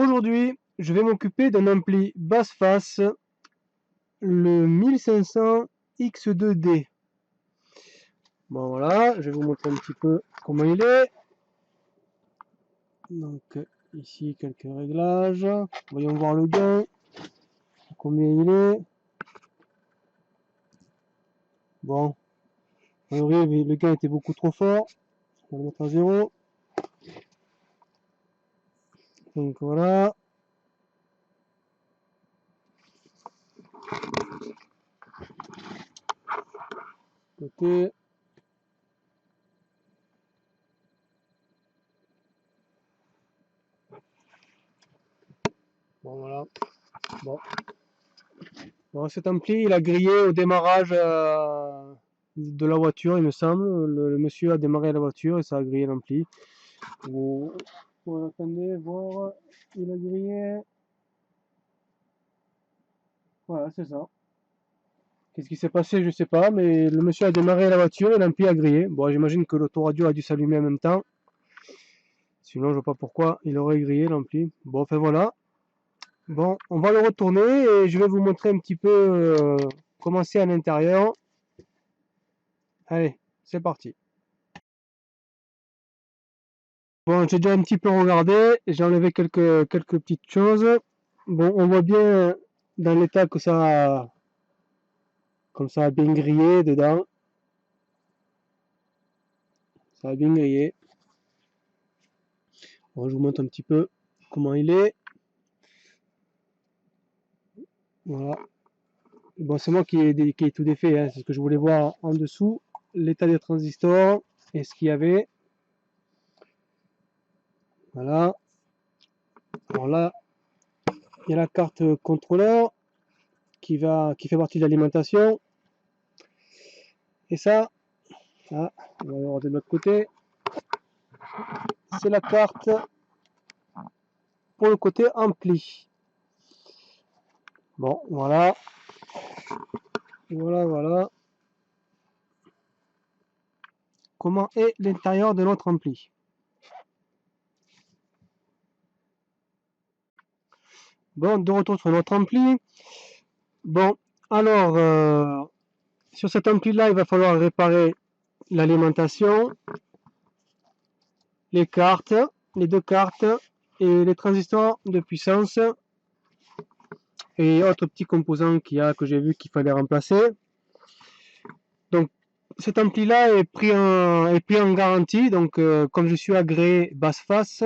Aujourd'hui, je vais m'occuper d'un ampli basse face, le 1500 X2D. Bon voilà, je vais vous montrer un petit peu comment il est. Donc ici quelques réglages. Voyons voir le gain. Combien il est. Bon, en vrai, le gain était beaucoup trop fort. On va le mettre à 0. Donc voilà. Côté. Bon voilà. Bon, cet ampli, il a grillé au démarrage de la voiture, il me semble. Le monsieur a démarré la voiture et ça a grillé l'ampli. Bon, attendez, voir. Il a grillé. Voilà, c'est ça. Qu'est-ce qui s'est passé, je sais pas, mais le monsieur a démarré la voiture et l'ampli a grillé. Bon, j'imagine que l'autoradio a dû s'allumer en même temps. Sinon, je vois pas pourquoi il aurait grillé l'ampli. Bon, enfin voilà. Bon, on va le retourner et je vais vous montrer un petit peu comment c'est à l'intérieur. Allez, c'est parti. Bon, j'ai déjà un petit peu regardé, j'ai enlevé quelques petites choses. Bon, on voit bien dans l'état que ça, comme ça a bien grillé dedans. Ça a bien grillé. Bon, je vous montre un petit peu comment il est. Voilà. Bon, c'est moi qui ai tout défait, hein. C'est ce que je voulais voir en dessous. L'état des transistors et ce qu'il y avait. Voilà. Alors là, il y a la carte contrôleur qui fait partie de l'alimentation. Et ça, on va le voir de l'autre côté. C'est la carte pour le côté ampli. Bon, voilà. Voilà. Comment est l'intérieur de notre ampli. Bon, de retour sur notre ampli. Bon, alors, sur cet ampli-là, il va falloir réparer l'alimentation, les cartes, les deux cartes et les transistors de puissance et autres petits composants qu'il y a que j'ai vu qu'il fallait remplacer. Donc, cet ampli-là est pris en garantie. Donc, comme je suis agréé basse face,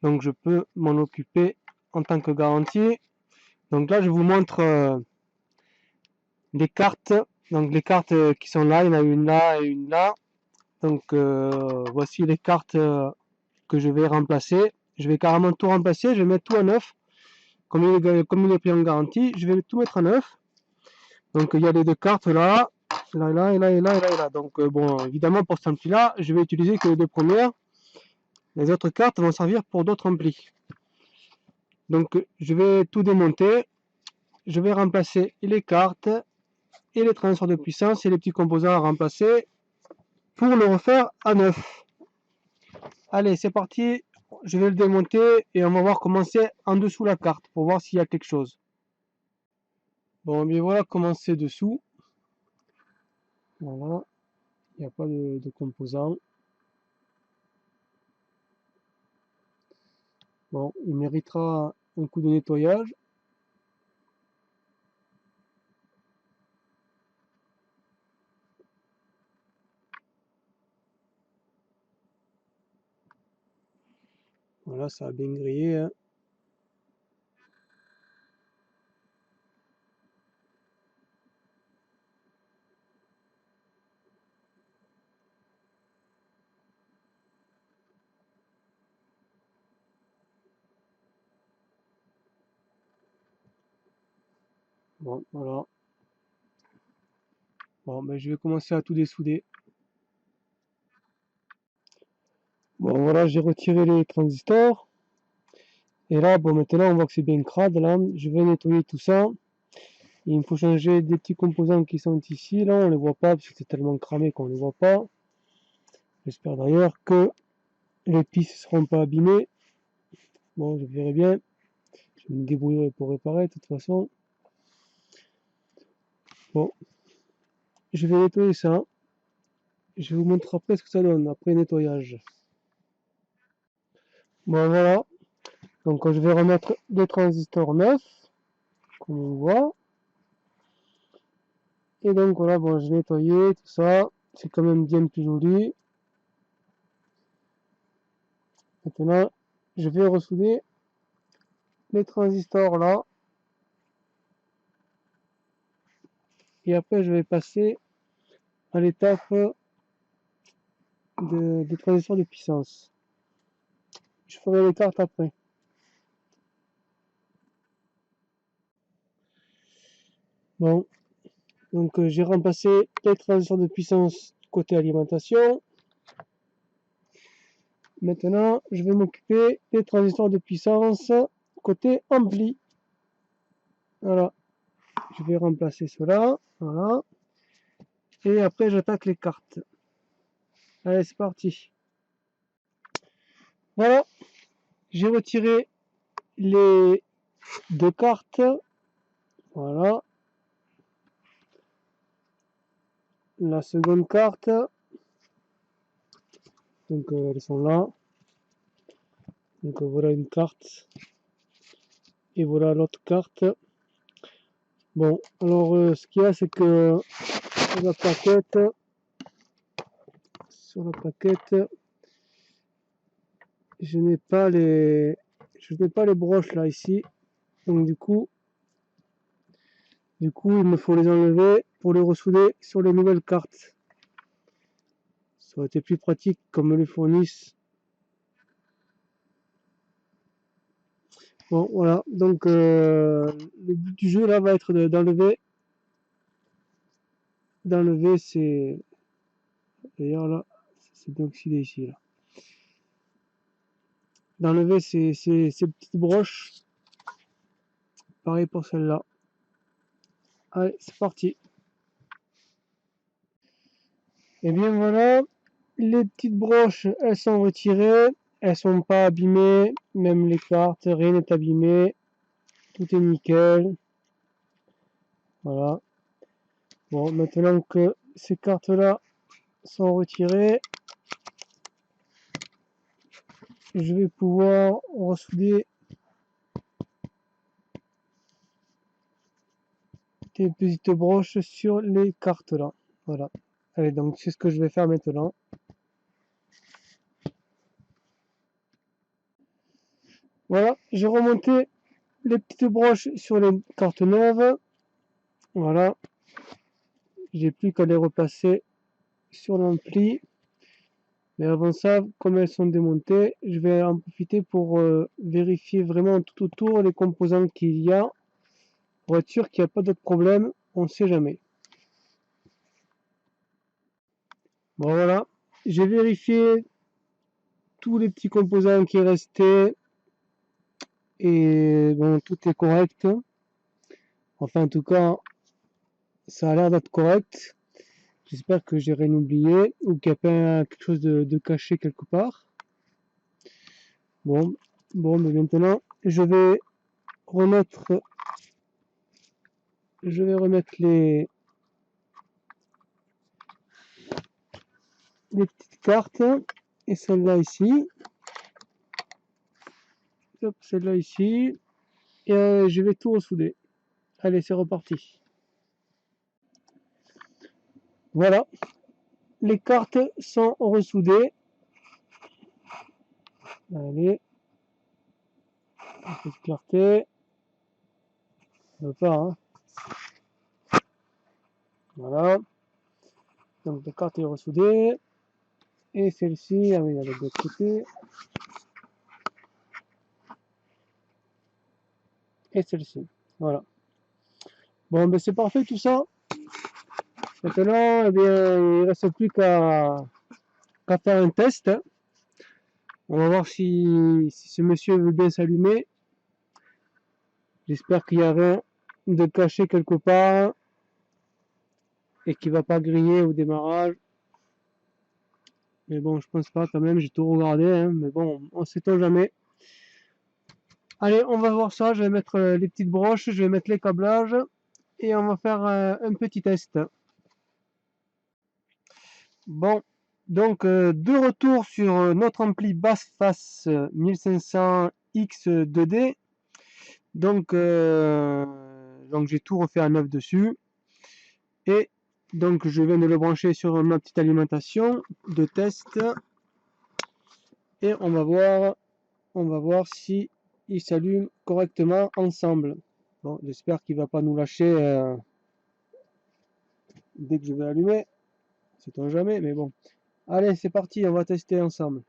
donc je peux m'en occuper en tant que garantie. Donc là, je vous montre les cartes. Donc les cartes qui sont là, il y en a une là et une là. Donc voici les cartes que je vais remplacer. Je vais carrément tout remplacer, je vais mettre tout à neuf. Comme il est pris en garantie, je vais tout mettre à neuf. Donc il y a les deux cartes là, là et là. Donc bon, évidemment pour cet ampli là, je vais utiliser que les deux premières. Les autres cartes vont servir pour d'autres amplis. Donc je vais tout démonter. Je vais remplacer les cartes et les transferts de puissance et les petits composants à remplacer pour le refaire à neuf. Allez, c'est parti. Je vais le démonter et on va voir comment c'est en dessous la carte pour voir s'il y a quelque chose. Bon, bien voilà comment c'est dessous. Voilà, il n'y a pas de composants. Bon, il méritera un coup de nettoyage. Voilà, ça a bien grillé, hein. Bon, voilà. Bon, ben, je vais commencer à tout dessouder. Bon, voilà, j'ai retiré les transistors. Et là, bon, maintenant, on voit que c'est bien crade, là. Je vais nettoyer tout ça. Il me faut changer des petits composants qui sont ici, là. On les voit pas, parce que c'est tellement cramé qu'on les voit pas. J'espère d'ailleurs que les pistes ne seront pas abîmées. Bon, je verrai bien. Je me débrouillerai pour réparer de toute façon. Bon, je vais nettoyer ça. Je vous montre après ce que ça donne après nettoyage. Bon voilà, donc je vais remettre des transistors neufs, comme on voit. Et donc voilà, bon, j'ai nettoyé tout ça, c'est quand même bien plus joli. Maintenant, je vais ressouder les transistors là. Et après, je vais passer à l'étape des transistors de puissance. Je ferai les cartes après. Bon, donc j'ai remplacé les transistors de puissance côté alimentation. Maintenant, je vais m'occuper des transistors de puissance côté ampli. Voilà, je vais remplacer cela. Voilà. Et après, j'attaque les cartes. Allez, c'est parti. Voilà, j'ai retiré les deux cartes. Voilà. La seconde carte. Donc, elles sont là. Donc, voilà une carte. Et voilà l'autre carte. Bon, alors, ce qu'il y a, c'est que sur la plaquette, je n'ai pas les broches là ici. Donc, du coup, il me faut les enlever pour les ressouder sur les nouvelles cartes. Ça aurait été plus pratique comme me les fournissent. Bon, voilà. Donc, le but du jeu là va être d'enlever ces. D'ailleurs là, c'est bien oxydé ici là. D'enlever ces petites broches. Pareil pour celle-là. Allez, c'est parti. Et bien voilà, les petites broches, elles sont retirées, elles sont pas abîmées, même les cartes, rien n'est abîmé, tout est nickel. Voilà. Bon, maintenant que ces cartes-là sont retirées, je vais pouvoir ressouder des petites broches sur les cartes là. Voilà. Allez, donc c'est ce que je vais faire maintenant. Voilà, j'ai remonté les petites broches sur les cartes neuves. Voilà. J'ai plus qu'à les replacer sur l'ampli. Mais avant ça, comme elles sont démontées, je vais en profiter pour vérifier vraiment tout autour les composants qu'il y a pour être sûr qu'il n'y a pas d'autres problèmes. On ne sait jamais. Bon voilà, j'ai vérifié tous les petits composants qui restaient et bon, tout est correct. Enfin, en tout cas, ça a l'air d'être correct. J'espère que j'ai rien oublié ou qu'il n'y a pas quelque chose de caché quelque part. Bon, mais maintenant, je vais remettre les petites cartes et celle-là ici. Hop, celle-là ici. Et je vais tout ressouder. Allez, c'est reparti. Voilà, les cartes sont ressoudées. Allez, un peu de clarté. Ça ne veut pas, hein. Voilà. Donc la carte est ressoudée. Et celle-ci, ah oui, elle est de l'autre côté. Et celle-ci. Voilà. Bon, ben c'est parfait tout ça. Maintenant, eh bien, il ne reste plus qu'à faire un test. On va voir si ce monsieur veut bien s'allumer. J'espère qu'il y a rien de caché quelque part et qu'il ne va pas griller au démarrage. Mais bon, je pense pas quand même, j'ai tout regardé, hein, mais bon, on sait-on jamais. Allez, on va voir ça. Je vais mettre les petites broches, je vais mettre les câblages et on va faire un petit test. Bon, donc de retour sur notre ampli basse face 1500 X2D. Donc j'ai tout refait à neuf dessus. Et donc je viens de le brancher sur ma petite alimentation de test. Et on va voir si il s'allume correctement ensemble. Bon, j'espère qu'il va pas nous lâcher dès que je vais allumer. Sait-on jamais, mais bon. Allez, c'est parti, on va tester ensemble.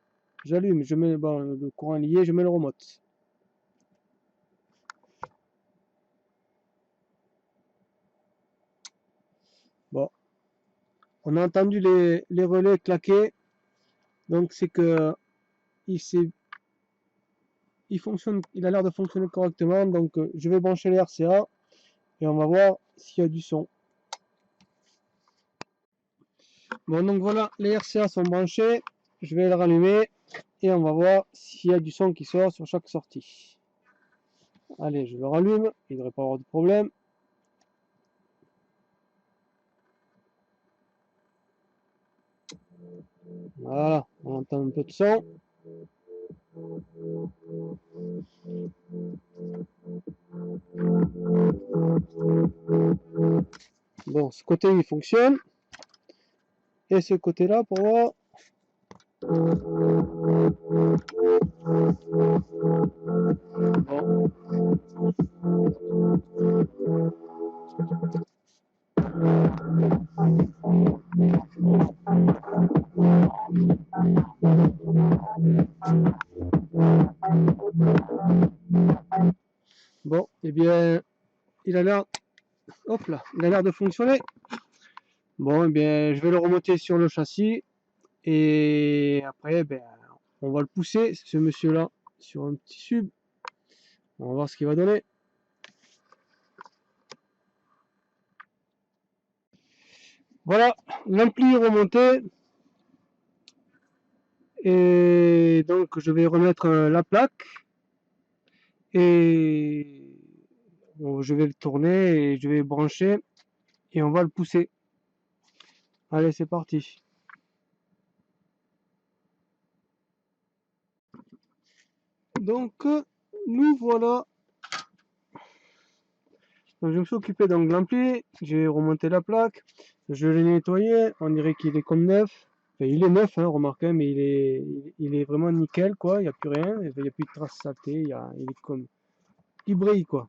J'allume, je mets le courant lié, je mets le remote. Bon, on a entendu les relais claquer, donc c'est que il fonctionne, il a l'air de fonctionner correctement, donc je vais brancher les RCA et on va voir s'il y a du son. Bon, donc voilà, les RCA sont branchés, je vais les rallumer et on va voir s'il y a du son qui sort sur chaque sortie. Allez, je le rallume, il ne devrait pas avoir de problème. Voilà, on entend un peu de son. Bon, ce côté il fonctionne. Et ce côté-là pour voir. Bon. Bon, et bien, il a l'air, hop là, il a l'air de fonctionner. Bon, et bien, je vais le remonter sur le châssis et après, ben, on va le pousser, ce monsieur-là, sur un petit sub. On va voir ce qu'il va donner. Voilà, l'ampli est remonté. Et donc, je vais remettre la plaque. Et bon, je vais le tourner et je vais brancher. Et on va le pousser. Allez, c'est parti. Donc, nous voilà. Donc, je me suis occupé de l'ampli, j'ai remonté la plaque, je l'ai nettoyé, on dirait qu'il est comme neuf. Enfin, il est neuf, hein, remarquez, mais il est vraiment nickel, quoi. Il n'y a plus rien, il n'y a plus de traces saleté, il est comme. Il brille, quoi.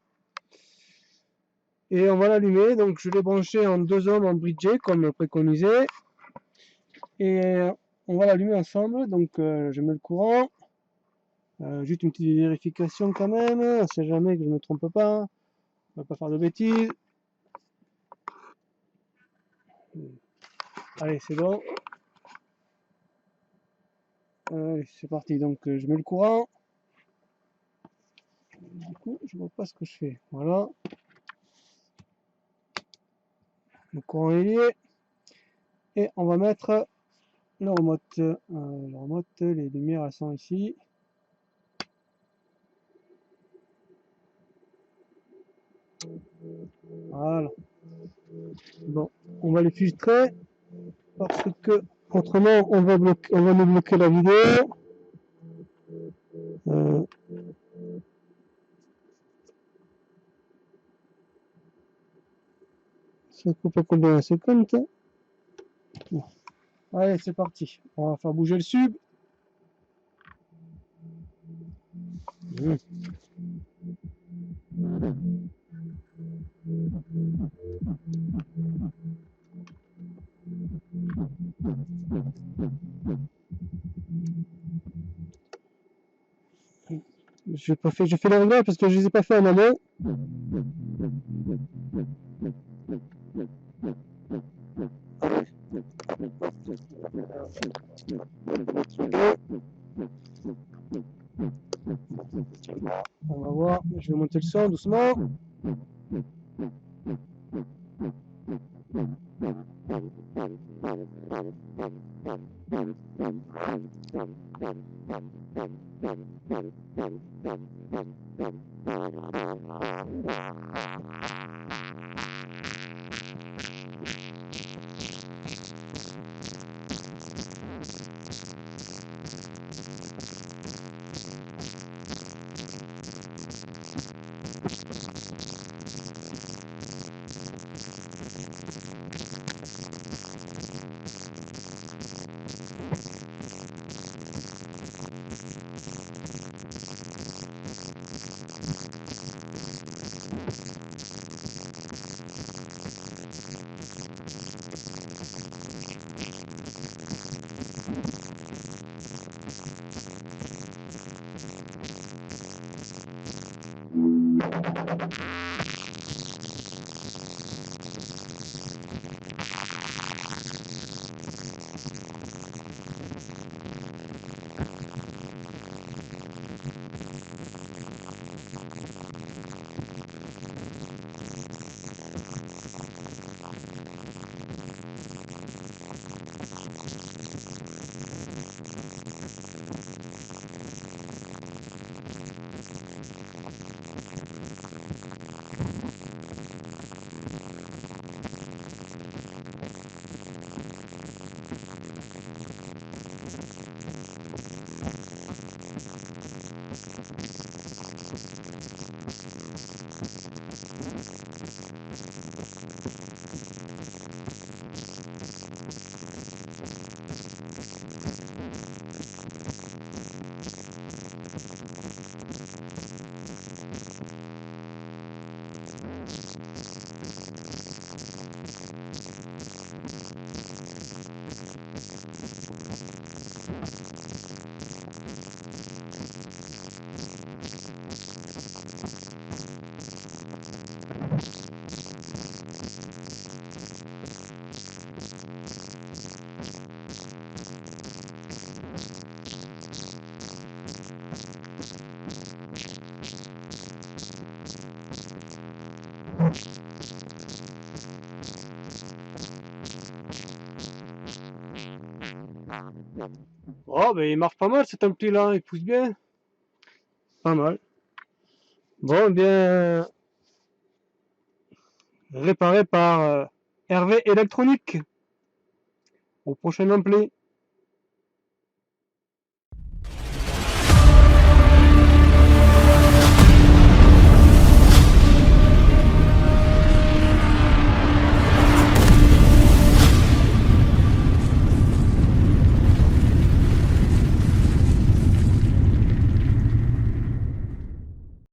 Et on va l'allumer, donc je l'ai branché en 2 ohms en bridgé, comme préconisé. Et on va l'allumer ensemble, donc je mets le courant. Juste une petite vérification quand même, on ne sait jamais que je ne me trompe pas. On va pas faire de bêtises. Allez, c'est bon. Allez, c'est parti. Donc, je mets le courant. Du coup, je vois pas ce que je fais. Voilà. Le courant est lié. Et on va mettre le remote. Le remote, les lumières, elles sont ici. Voilà. Bon, on va les filtrer parce que autrement on va nous bloquer la vidéo. Ça coupe à combien? 50. Bon. Allez, c'est parti. On va faire bouger le sub. Je fais les réglages parce que je ne les ai pas fait en amont. On va voir, je vais monter le son doucement. Oh, ben il marche pas mal cet ampli là, il pousse bien. Pas mal. Bon, bien réparé par Hervé Électronique. Au prochain ampli.